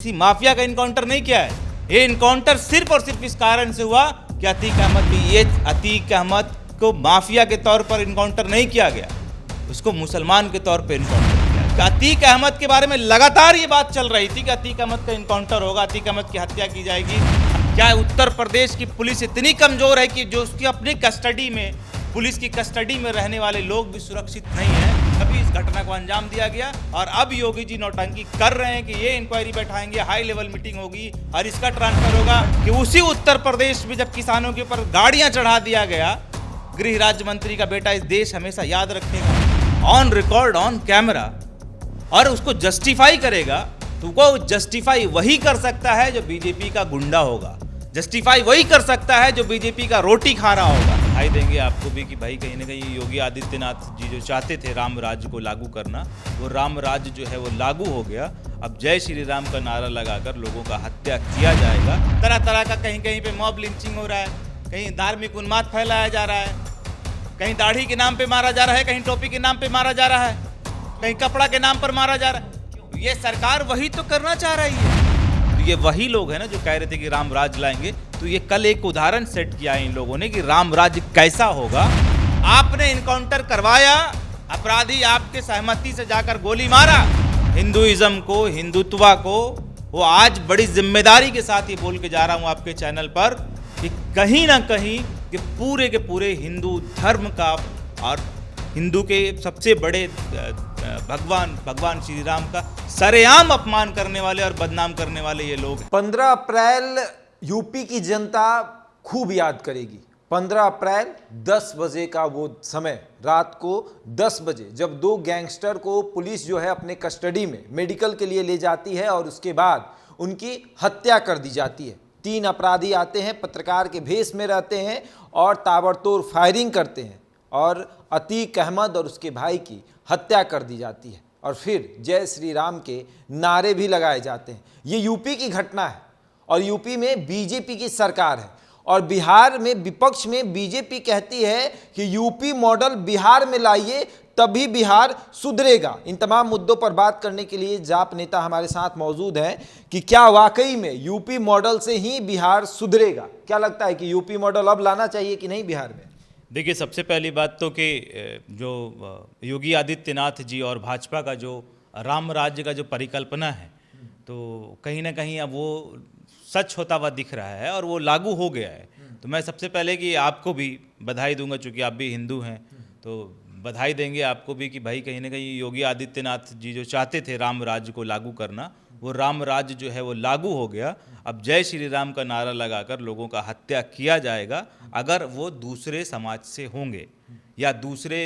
किसी माफिया का इनकाउंटर नहीं किया है। ये इनकाउंटर सिर्फ और सिर्फ इस कारण से हुआ कि अतीक अहमद को माफिया के तौर पर इनकाउंटर नहीं किया गया, उसको मुसलमान के तौर पर इनकाउंटर किया गया। अतीक अहमद के बारे में लगातार ये बात चल रही थी कि अतीक अहमद का इनकाउंटर होगा, अतीक अहमद की हत्या की जाएगी। क्या उत्तर प्रदेश की पुलिस इतनी कमजोर है कि जो उसकी अपनी कस्टडी में, पुलिस की कस्टडी में रहने वाले लोग भी सुरक्षित नहीं है? अभी इस घटना को अंजाम दिया गया और अब योगी जी नौटंकी कर रहे हैं कि ये इंक्वायरी बैठाएंगे, हाई लेवल मीटिंग होगी और इसका ट्रांसफर होगा कि उसी उत्तर प्रदेश में जब किसानों के ऊपर गाड़ियां चढ़ा दिया गया, गृह राज्य मंत्री का बेटा इस देश हमेशा याद रखेगा, ऑन रिकॉर्ड, ऑन कैमरा, और उसको जस्टिफाई करेगा। तो वो जस्टिफाई वही कर सकता है जो बीजेपी का गुंडा होगा, जस्टिफाई वही कर सकता है जो बीजेपी का रोटी खा रहा होगा। दिखाई देंगे आपको भी कि भाई कहीं ना कहीं योगी आदित्यनाथ जी जो चाहते थे राम राज्य को लागू करना, वो राम राज्य जो है वो लागू हो गया। अब जय श्री राम का नारा लगाकर लोगों का हत्या किया जाएगा। तरह तरह का कहीं कहीं पे मॉब लिंचिंग हो रहा है, कहीं धार्मिक उन्माद फैलाया जा रहा है, कहीं दाढ़ी के नाम पे मारा जा रहा है, कहीं टोपी के नाम पे मारा जा रहा है, कहीं कपड़ा के नाम पर मारा जा रहा है। ये सरकार वही तो करना चाह रही है। तो ये वही लोग हैं ना जो कह रहे थे कि राम राज्य लाएंगे। तो ये कल एक उदाहरण सेट किया है इन लोगों ने कि राम राज्य कैसा होगा। आपने इनकाउंटर करवाया, अपराधी आपके सहमति से जाकर गोली मारा, हिंदुइज्म को, हिंदुत्व को, वो आज बड़ी जिम्मेदारी के साथ ये बोल के जा रहा हूं आपके चैनल पर कि कहीं ना कहीं कि पूरे के पूरे हिंदू धर्म का और हिंदू के सबसे बड़े भगवान श्री राम का सरेआम अपमान करने वाले और बदनाम करने वाले ये लोग। 15 अप्रैल यूपी की जनता खूब याद करेगी। 15 अप्रैल 10 बजे का वो समय, रात को 10 बजे जब दो गैंगस्टर को पुलिस जो है अपने कस्टडी में मेडिकल के लिए ले जाती है और उसके बाद उनकी हत्या कर दी जाती है। 3 अपराधी आते हैं, पत्रकार के भेष में रहते हैं और ताबड़तोड़ फायरिंग करते हैं और अतीक अहमद और उसके भाई की हत्या कर दी जाती है और फिर जय श्री राम के नारे भी लगाए जाते हैं। ये यूपी की घटना है और यूपी में बीजेपी की सरकार है और बिहार में विपक्ष में बीजेपी कहती है कि यूपी मॉडल बिहार में लाइए तभी बिहार सुधरेगा। इन तमाम मुद्दों पर बात करने के लिए जाप नेता हमारे साथ मौजूद हैं कि क्या वाकई में यूपी मॉडल से ही बिहार सुधरेगा? क्या लगता है कि यूपी मॉडल अब लाना चाहिए कि नहीं बिहार में? देखिए, सबसे पहली बात तो कि जो योगी आदित्यनाथ जी और भाजपा का जो राम राज्य का जो परिकल्पना है, तो कहीं ना कहीं अब वो सच होता हुआ दिख रहा है और वो लागू हो गया है। तो मैं सबसे पहले कि आपको भी बधाई दूंगा, चूँकि आप भी हिंदू हैं तो बधाई देंगे आपको भी कि भाई कहीं ना कहीं योगी आदित्यनाथ जी जो चाहते थे राम राज्य को लागू करना, वो राम राज्य जो है वो लागू हो गया। अब जय श्री राम का नारा लगाकर लोगों का हत्या किया जाएगा। अगर वो दूसरे समाज से होंगे या दूसरे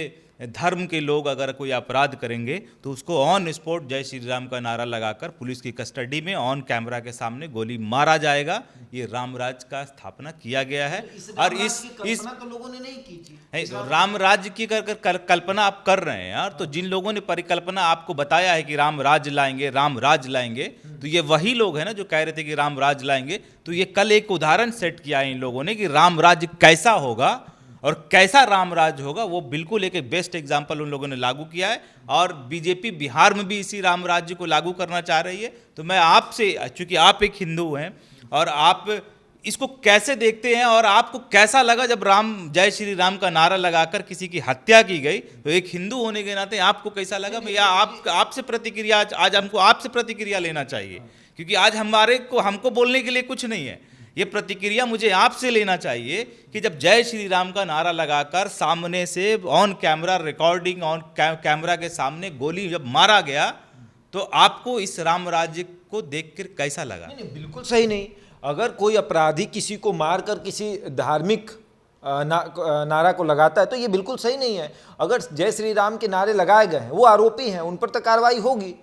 धर्म के लोग अगर कोई अपराध करेंगे तो उसको ऑन स्पॉट जय श्री राम का नारा लगाकर पुलिस की कस्टडी में ऑन कैमरा के सामने गोली मारा जाएगा। ये राम राज्य का स्थापना किया गया है और इस तो लोगों ने नहीं की थी। राम राज्य की कल्पना आप कर रहे हैं यार। तो जिन लोगों ने परिकल्पना आपको बताया है कि राम राज्य लाएंगे, राम राज्य लाएंगे, तो ये वही लोग हैं ना जो कह रहे थे कि राम राज्य लाएंगे। तो ये कल एक उदाहरण सेट किया है इन लोगों ने कि राम राज्य कैसा होगा और कैसा राम राज्य होगा। वो बिल्कुल एक बेस्ट एग्जाम्पल उन लोगों ने लागू किया है और बीजेपी बिहार में भी इसी राम राज्य को लागू करना चाह रही है। तो मैं आपसे, चूंकि आप एक हिंदू हैं और आप इसको कैसे देखते हैं और आपको कैसा लगा जब राम जय श्री राम का नारा लगाकर किसी की हत्या की गई, तो एक हिंदू होने के नाते आपको कैसा लगा भैया? आपसे प्रतिक्रिया आज हमको आपसे प्रतिक्रिया लेना चाहिए, क्योंकि आज हमको बोलने के लिए कुछ नहीं है। ये प्रतिक्रिया मुझे आपसे लेना चाहिए कि जब जय श्री राम का नारा लगाकर सामने से on camera recording, on camera के सामने गोली जब मारा गया, तो आपको इस राम राज्य को देखकर कैसा लगा? नहीं, बिल्कुल सही नहीं। अगर कोई अपराधी किसी को मारकर किसी धार्मिक नारा को लगाता है तो ये बिल्कुल सही नहीं है। अगर जय श्री राम के नारे लगाए गए हैं, वो आरोपी हैं, उन पर तो कार्रवाई होगी।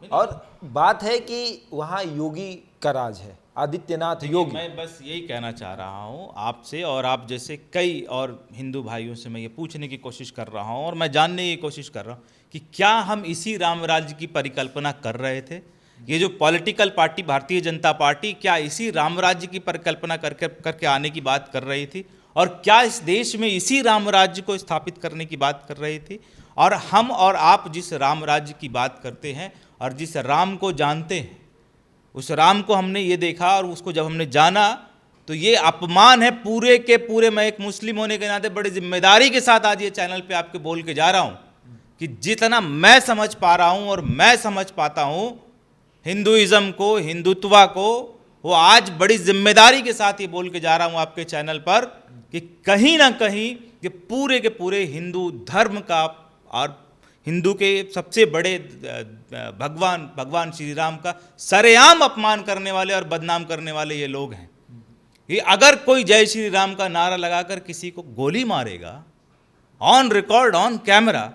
और बात है कि वहाँ योगी का राज है, आदित्यनाथ योगी। मैं बस यही कहना चाह रहा हूँ आपसे और आप जैसे कई और हिंदू भाइयों से मैं ये पूछने की कोशिश कर रहा हूँ और मैं जानने की कोशिश कर रहा हूँ कि क्या हम इसी राम राज्य की परिकल्पना कर रहे थे? ये जो political party Bharatiya Janata party क्या इसी राम राज्य की परिकल्पना करके आने की बात कर रही थी? और क्या इस देश में इसी राम राज्य को स्थापित करने की बात कर रही थी? और हम और आप जिस राम राज्य की बात करते हैं और जिस राम को जानते हैं, उस राम को हमने ये देखा और उसको जब हमने जाना तो ये अपमान है पूरे के पूरे। मैं एक मुस्लिम होने के नाते बड़ी जिम्मेदारी के साथ आज ये चैनल पे आपके बोल के जा रहा हूँ कि जितना मैं समझ पा रहा हूँ और मैं समझ पाता हूँ हिंदुइज्म को, हिंदुत्व को, वो आज बड़ी जिम्मेदारी के साथ ये बोल के जा रहा हूँ आपके चैनल पर कि कहीं ना कहीं ये पूरे के पूरे हिंदू धर्म का और हिंदू के सबसे बड़े भगवान श्री राम का सरेआम अपमान करने वाले और बदनाम करने वाले ये लोग हैं। ये अगर कोई जय श्री राम का नारा लगाकर किसी को गोली मारेगा ऑन रिकॉर्ड, ऑन कैमरा,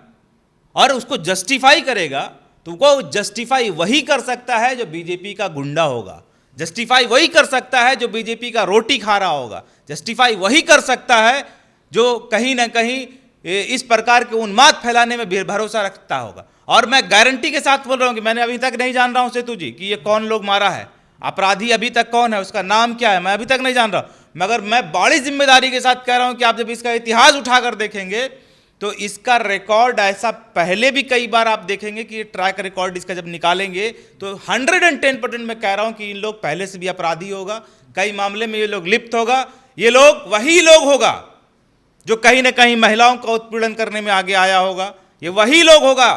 और उसको जस्टिफाई करेगा, तो वो जस्टिफाई वही कर सकता है जो बीजेपी का गुंडा होगा, जस्टिफाई वही कर सकता है जो बीजेपी का रोटी खा रहा होगा, जस्टिफाई वही कर सकता है जो कहीं ना कहीं इस प्रकार के उन्माद फैलाने में भरोसा रखता होगा। और मैं गारंटी के साथ बोल रहा हूं कि मैंने अभी तक नहीं जान रहा हूं सेतु जी कि ये कौन लोग मारा है, अपराधी अभी तक कौन है, उसका नाम क्या है, मैं अभी तक नहीं जान रहा। मगर मैं बड़ी जिम्मेदारी के साथ कह रहा हूं कि आप जब इसका इतिहास उठाकर देखेंगे तो इसका रिकॉर्ड ऐसा पहले भी कई बार आप देखेंगे कि ये ट्रैक रिकॉर्ड इसका जब निकालेंगे तो 110% मैं कह रहा हूं कि इन लोग पहले से भी अपराधी होगा, कई मामले में ये लोग लिप्त होगा। ये लोग वही लोग होगा जो कहीं ना कहीं महिलाओं का उत्पीड़न करने में आगे आया होगा, ये वही लोग होगा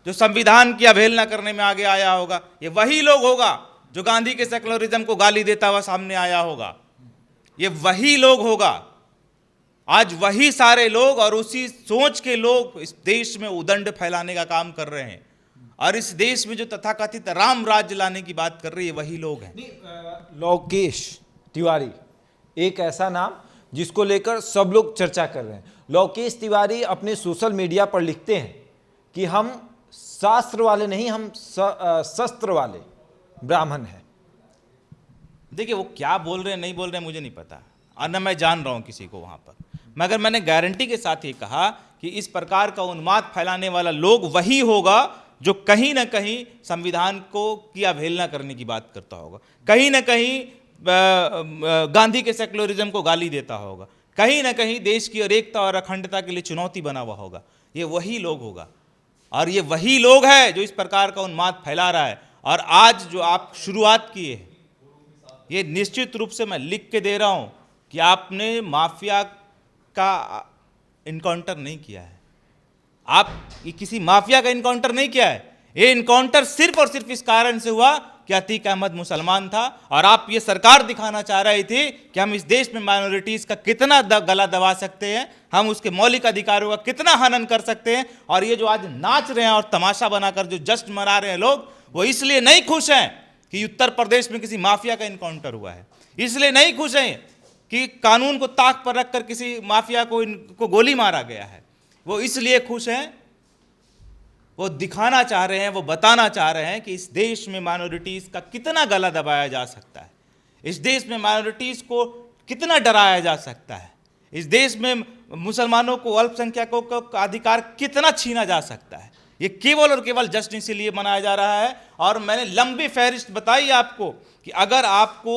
जो संविधान की अवहेलना करने में आगे आया होगा, ये वही लोग होगा जो गांधी के सेकुलरिज्म को गाली देता हुआ सामने आया होगा, ये वही लोग होगा। आज वही सारे लोग और उसी सोच के लोग इस देश में उदंड फैलाने का काम कर रहे हैं और इस देश में जो तथाकथित राम राज्य लाने की बात कर रही है वही लोग हैं। लोकेश तिवारी एक ऐसा नाम जिसको लेकर सब लोग चर्चा कर रहे हैं। लोकेश तिवारी अपने सोशल मीडिया पर लिखते हैं कि हम शास्त्र वाले नहीं, हम शस्त्र वाले ब्राह्मण हैं। देखिए वो क्या बोल रहे हैं नहीं बोल रहे हैं मुझे नहीं पता और न मैं जान रहा हूं किसी को वहां पर, मगर मैंने गारंटी के साथ ये कहा कि इस प्रकार का उन्माद फैलाने वाला लोग वही होगा जो कहीं ना कहीं संविधान को की अवहेलना करने की बात करता होगा, कहीं ना कहीं गांधी के सेकुलरिज्म को गाली देता होगा, कहीं ना कहीं देश की एकता और अखंडता के लिए चुनौती बना हुआ होगा। ये वही लोग होगा और ये वही लोग है जो इस प्रकार का उन्माद फैला रहा है। और आज जो आप शुरुआत किए हैं ये निश्चित रूप से मैं लिख के दे रहा हूं कि आपने माफिया का इनकाउंटर नहीं किया है, आप किसी माफिया का इनकाउंटर नहीं किया है। ये इनकाउंटर सिर्फ और सिर्फ इस कारण से हुआ कि अतीक अहमद मुसलमान था और आप ये सरकार दिखाना चाह रही थी कि हम इस देश में माइनॉरिटीज का कितना गला दबा सकते हैं, हम उसके मौलिक अधिकारों का कितना हनन कर सकते हैं। और ये जो आज नाच रहे हैं और तमाशा बनाकर जो जश्न मना रहे हैं लोग, वो इसलिए नहीं खुश हैं कि उत्तर प्रदेश में किसी माफिया का इनकाउंटर हुआ है, इसलिए नहीं खुश हैं कि कानून को ताक पर रखकर किसी माफिया को गोली मारा गया है, वो इसलिए खुश हैं, वो दिखाना चाह रहे हैं, वो बताना चाह रहे हैं कि इस देश में माइनॉरिटीज का कितना गला दबाया जा सकता है, इस देश में माइनॉरिटीज को कितना डराया जा सकता है, इस देश में मुसलमानों को, अल्पसंख्यकों का अधिकार कितना छीना जा सकता है। ये केवल और केवल जश्न इसीलिए मनाया जा रहा है। और मैंने लंबी फहरिस्त बताई आपको कि अगर आपको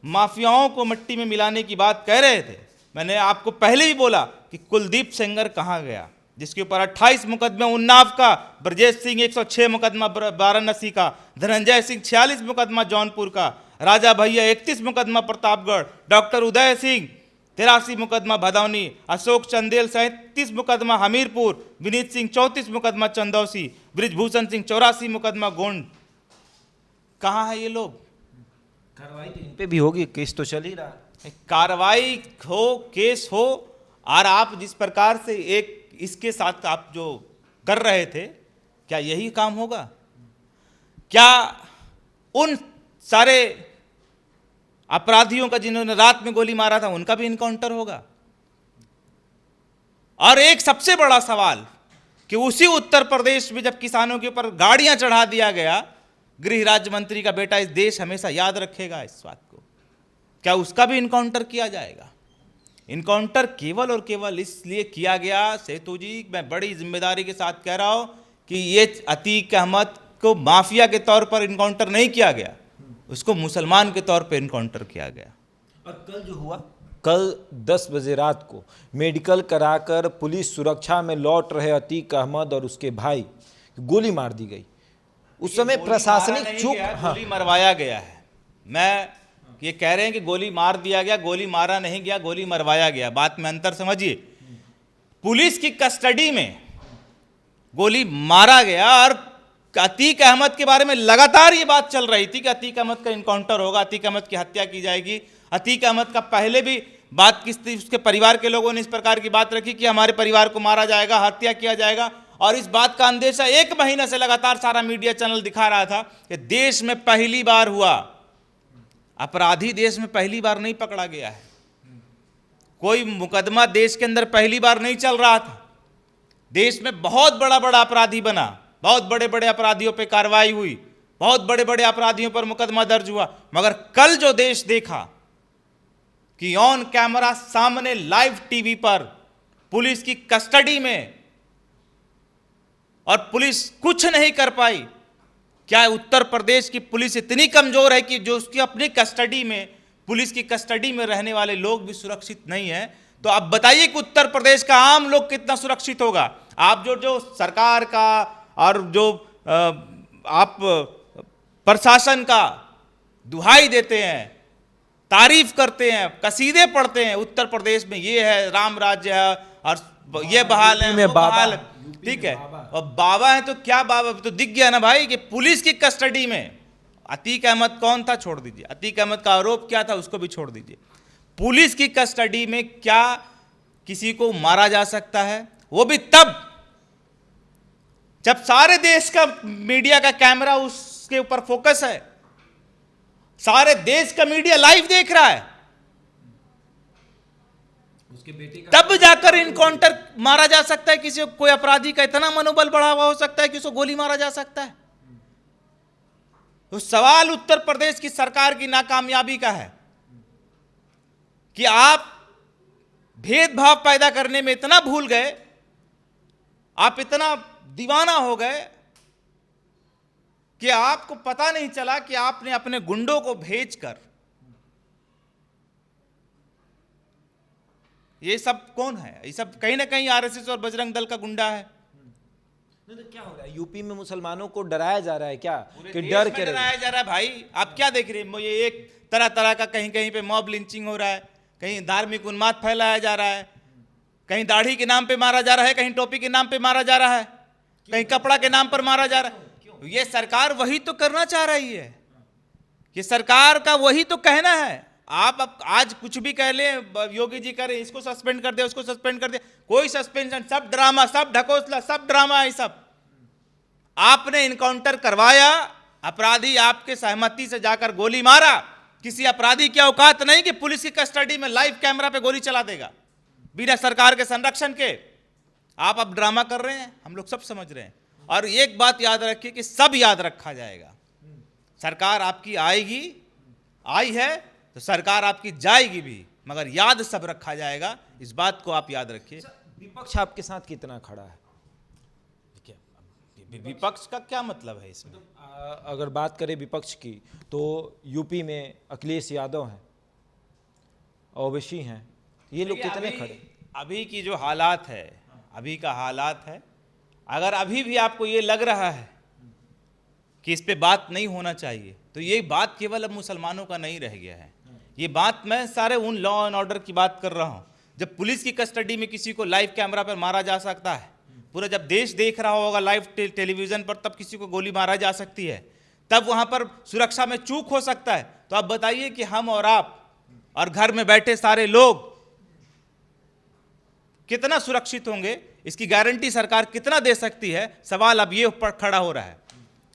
माफियाओं को मिट्टी में मिलाने की बात कह रहे थे, मैंने आपको पहले भी बोला कि कुलदीप सेंगर कहाँ गया, जिसके ऊपर 28 मुकदमे उन्नाव का, ब्रजेश सिंह 106 मुकदमा वाराणसी का, धनंजय सिंह 46 मुकदमा जौनपुर का, राजा भैया 31 मुकदमा प्रतापगढ़, डॉक्टर उदय सिंह 83 मुकदमा भदौनी, अशोक चंदेल 37 मुकदमा हमीरपुर, विनीत सिंह 34 मुकदमा चंदौसी, ब्रिजभूषण सिंह 84 मुकदमा गोंड। कहाँ है ये लोग? कार्रवाई तो इन पे भी होगी, केस तो चल ही रहा है। कार्रवाई हो, केस हो, और आप जिस प्रकार से एक इसके साथ आप जो कर रहे थे, क्या यही काम होगा? क्या उन सारे अपराधियों का जिन्होंने रात में गोली मारा था उनका भी इनकाउंटर होगा? और एक सबसे बड़ा सवाल कि उसी उत्तर प्रदेश में जब किसानों के ऊपर गाड़ियां चढ़ा दिया गया, गृह राज्य मंत्री का बेटा इस देश हमेशा याद रखेगा इस बात को, क्या उसका भी इनकाउंटर किया जाएगा? इनकाउंटर केवल और केवल इसलिए किया गया, सेतु जी मैं बड़ी जिम्मेदारी के साथ कह रहा हूं कि ये अतीक अहमद को माफिया के तौर पर इनकाउंटर नहीं किया गया, उसको मुसलमान के तौर पर इनकाउंटर किया गया। और कल जो हुआ, कल 10 बजे रात को मेडिकल कराकर पुलिस सुरक्षा में लौट रहे अतीक अहमद और उसके भाई गोली मार दी गई। उस समय प्रशासनिक चूक, गोली मरवाया गया है। मैं ये कह रहे हैं कि गोली मार दिया गया, गोली मारा नहीं गया, गोली मरवाया गया। बात में अंतर समझिए। पुलिस की कस्टडी में गोली मारा गया और अतीक अहमद के बारे में लगातार ये बात चल रही थी कि अतीक अहमद का इनकाउंटर होगा, अतीक अहमद की हत्या की जाएगी। अतीक अहमद का पहले भी बात किस थी, उसके परिवार के लोगों ने इस प्रकार की बात रखी कि हमारे परिवार को मारा जाएगा, हत्या किया जाएगा। और इस बात का अंदेशा 1 महीने से लगातार सारा मीडिया चैनल दिखा रहा था कि देश में पहली बार हुआ, अपराधी देश में पहली बार नहीं पकड़ा गया है, कोई मुकदमा देश के अंदर पहली बार नहीं चल रहा था। देश में बहुत बड़ा बड़ा अपराधी बना, बहुत बड़े बड़े अपराधियों पे कार्रवाई हुई, बहुत बड़े बड़े अपराधियों पर मुकदमा दर्ज हुआ। मगर कल जो देश देखा कि ऑन कैमरा सामने लाइव टीवी पर पुलिस की कस्टडी में, और पुलिस कुछ नहीं कर पाई। क्या उत्तर प्रदेश की पुलिस इतनी कमजोर है कि जो उसकी अपनी कस्टडी में, पुलिस की कस्टडी में रहने वाले लोग भी सुरक्षित नहीं है? तो आप बताइए कि उत्तर प्रदेश का आम लोग कितना सुरक्षित होगा? आप जो सरकार का और जो आप प्रशासन का दुहाई देते हैं, तारीफ करते हैं, कसीदे पढ़ते हैं, उत्तर प्रदेश में ये है, राम राज्य है और ये बहाल है, वो बहाल, ठीक है। और बाबा है तो क्या, बाबा तो दिख गया ना भाई कि पुलिस की कस्टडी में अतीक अहमद कौन था, छोड़ दीजिए। अतीक अहमद का आरोप क्या था, उसको भी छोड़ दीजिए। पुलिस की कस्टडी में क्या किसी को मारा जा सकता है? वो भी तब जब सारे देश का मीडिया का कैमरा उसके ऊपर फोकस है, सारे देश का मीडिया लाइव देख रहा है, उसके बेटे का तब जाकर इनकाउंटर मारा जा सकता है। किसी को, कोई अपराधी का इतना मनोबल बढ़ा हुआ हो सकता है कि उसको गोली मारा जा सकता है। तो सवाल उत्तर प्रदेश की सरकार की नाकामयाबी का है कि आप भेदभाव पैदा करने में इतना भूल गए, आप इतना दीवाना हो गए कि आपको पता नहीं चला कि आपने अपने गुंडों को भेजकर, ये सब कौन है? ये सब कहीं ना कहीं आरएसएस और बजरंग दल का गुंडा है। तो क्या हो रहा है? यूपी में मुसलमानों को डराया जा रहा है क्या, पूरे कि देश डर में के डराया जा रहा है भाई। आप क्या देख रहे हैं? ये एक तरह तरह का कहीं कहीं पे मॉब लिंचिंग हो रहा है, कहीं धार्मिक उन्माद फैलाया जा रहा है, कहीं दाढ़ी के नाम पे मारा जा रहा है, कहीं टोपी के नाम पे मारा जा रहा है, कहीं कपड़ा के नाम पर मारा जा रहा है। ये सरकार वही तो करना चाह रही है, ये सरकार का वही तो कहना है। आप अब आज कुछ भी कह लें, योगी जी करें, इसको सस्पेंड कर दे, उसको सस्पेंड कर दे, कोई सस्पेंशन, सब ड्रामा, सब ढकोसला, सब ड्रामा है सब। आपने इनकाउंटर करवाया, अपराधी आपके सहमति से जाकर गोली मारा। किसी अपराधी की औकात नहीं कि पुलिस की कस्टडी में लाइव कैमरा पे गोली चला देगा बिना सरकार के संरक्षण के। आप अब ड्रामा कर रहे हैं, हम लोग सब समझ रहे हैं। और एक बात याद रखिए कि सब याद रखा जाएगा। सरकार आपकी आएगी, आई है तो सरकार आपकी जाएगी भी, मगर याद सब रखा जाएगा। इस बात को आप याद रखिए। विपक्ष आपके साथ कितना खड़ा है? विपक्ष का क्या मतलब है इसमें? अगर बात करें विपक्ष की, तो यूपी में अखिलेश यादव हैं, ओवैसी हैं, ये लोग कितने खड़े? अभी की जो हालात है, अभी का हालात है, अगर अभी भी आपको ये लग रहा है कि इस पे बात नहीं होना चाहिए, तो ये बात केवल अब मुसलमानों का नहीं रह गया है। ये बात मैं सारे उन लॉ एंड ऑर्डर की बात कर रहा हूँ। जब पुलिस की कस्टडी में किसी को लाइव कैमरा पर मारा जा सकता है, पूरा जब देश देख रहा होगा लाइव टेलीविजन पर, तब किसी को गोली मारा जा सकती है, तब वहाँ पर सुरक्षा में चूक हो सकता है। तो आप बताइए कि हम और आप और घर में बैठे सारे लोग कितना सुरक्षित होंगे? इसकी गारंटी सरकार कितना दे सकती है? सवाल अब ये ऊपर खड़ा हो रहा है।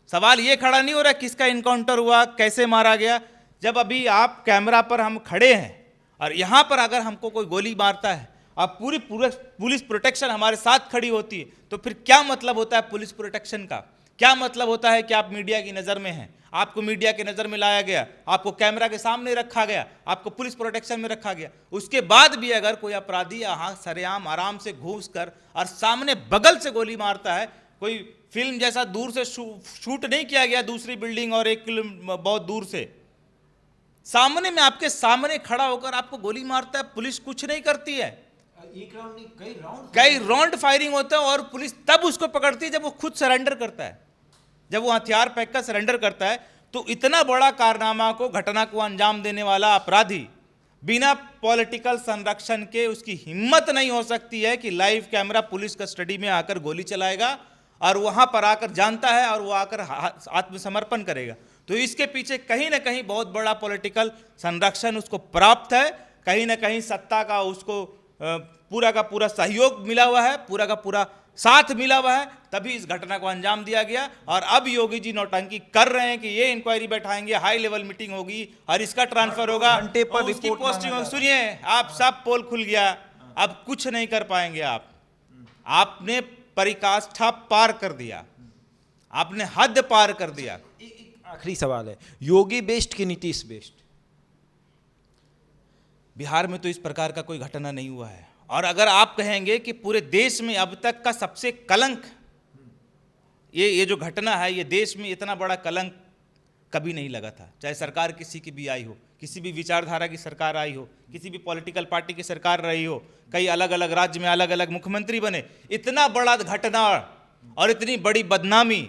सवाल ये खड़ा नहीं हो रहा किसका इनकाउंटर हुआ, कैसे मारा गया। जब अभी आप कैमरा पर हम खड़े हैं और यहाँ पर अगर हमको कोई गोली मारता है, अब पूरी पुलिस प्रोटेक्शन हमारे साथ खड़ी होती है, तो फिर क्या मतलब होता है पुलिस प्रोटेक्शन का? क्या मतलब होता है कि आप मीडिया की नज़र में हैं, आपको मीडिया की नज़र में लाया गया, आपको कैमरा के सामने रखा गया, आपको पुलिस प्रोटेक्शन में रखा गया। उसके बाद भी अगर कोई अपराधी यहाँ सरेआम आराम से घुस कर और सामने बगल से गोली मारता है, कोई फिल्म जैसा दूर से शूट नहीं किया गया, दूसरी बिल्डिंग और 1 किलोमीटर बहुत दूर से, सामने में आपके सामने खड़ा होकर आपको गोली मारता है, पुलिस कुछ नहीं करती है। एक राउंड नहीं, कई राउंड फायरिंग होता है और पुलिस तब उसको पकड़ती है जब वो खुद सरेंडर करता है, जब वो हथियार फेंक कर सरेंडर करता है। तो इतना बड़ा कारनामा को, घटना को अंजाम देने वाला अपराधी बिना पॉलिटिकल संरक्षण के, उसकी हिम्मत नहीं हो सकती है कि लाइव कैमरा पुलिस कस्टडी में आकर गोली चलाएगा और वहां पर आकर जानता है और वो आकर आत्मसमर्पण करेगा। तो इसके पीछे कहीं ना कहीं बहुत बड़ा पॉलिटिकल संरक्षण उसको प्राप्त है, कहीं ना कहीं सत्ता का उसको पूरा का पूरा सहयोग मिला हुआ है, पूरा का पूरा साथ मिला हुआ है, तभी इस घटना को अंजाम दिया गया। और अब योगी जी नौटंकी कर रहे हैं कि ये इंक्वायरी बैठाएंगे, हाई लेवल मीटिंग होगी और इसका ट्रांसफर होगा, घंटे पर और उसकी रिपोर्ट पोस्टिंग मांगा होगी। सुनिए, आप सब पोल खुल गया, अब कुछ नहीं कर पाएंगे आप। आपने परिकाष्ठा पार कर दिया, आपने हद पार कर दिया। आखिरी सवाल है, योगी बेस्ट कि नीतीश बेस्ट? बिहार में तो इस प्रकार का कोई घटना नहीं हुआ है, और अगर आप कहेंगे कि पूरे देश में अब तक का सबसे कलंक ये जो घटना है, ये देश में इतना बड़ा कलंक कभी नहीं लगा था। चाहे सरकार किसी की भी आई हो, किसी भी विचारधारा की सरकार आई हो, किसी भी पॉलिटिकल पार्टी की सरकार रही हो, कई अलग अलग राज्य में अलग अलग मुख्यमंत्री बने, इतना बड़ा घटना और इतनी बड़ी बदनामी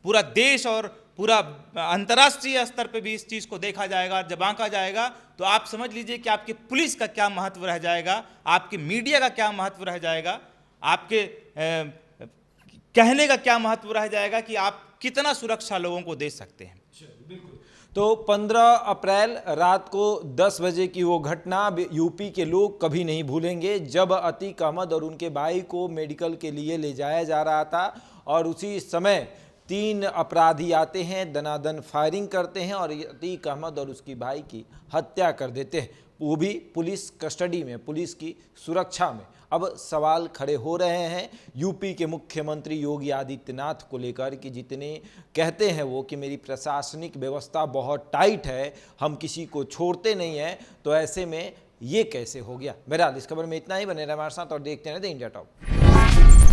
पूरा देश और पूरा अंतर्राष्ट्रीय स्तर पे भी इस चीज़ को देखा जाएगा, जब आंका जाएगा तो आप समझ लीजिए कि आपके पुलिस का क्या महत्व रह जाएगा, आपके मीडिया का क्या महत्व रह जाएगा, आपके कहने का क्या महत्व रह जाएगा कि आप कितना सुरक्षा लोगों को दे सकते हैं। तो 15 अप्रैल रात को 10 बजे की वो घटना यूपी के लोग कभी नहीं भूलेंगे, जब अतीक अहमद और उनके भाई को मेडिकल के लिए ले जाया जा रहा था और उसी समय 3 अपराधी आते हैं, दनादन फायरिंग करते हैं और अतीक अहमद और उसकी भाई की हत्या कर देते हैं, वो भी पुलिस कस्टडी में, पुलिस की सुरक्षा में। अब सवाल खड़े हो रहे हैं यूपी के मुख्यमंत्री योगी आदित्यनाथ को लेकर कि जितने कहते हैं वो कि मेरी प्रशासनिक व्यवस्था बहुत टाइट है, हम किसी को छोड़ते नहीं हैं, तो ऐसे में ये कैसे हो गया। बहरहाल इस खबर में इतना ही, बने रहे हमारे साथ और देखते रहते इंडिया टॉप।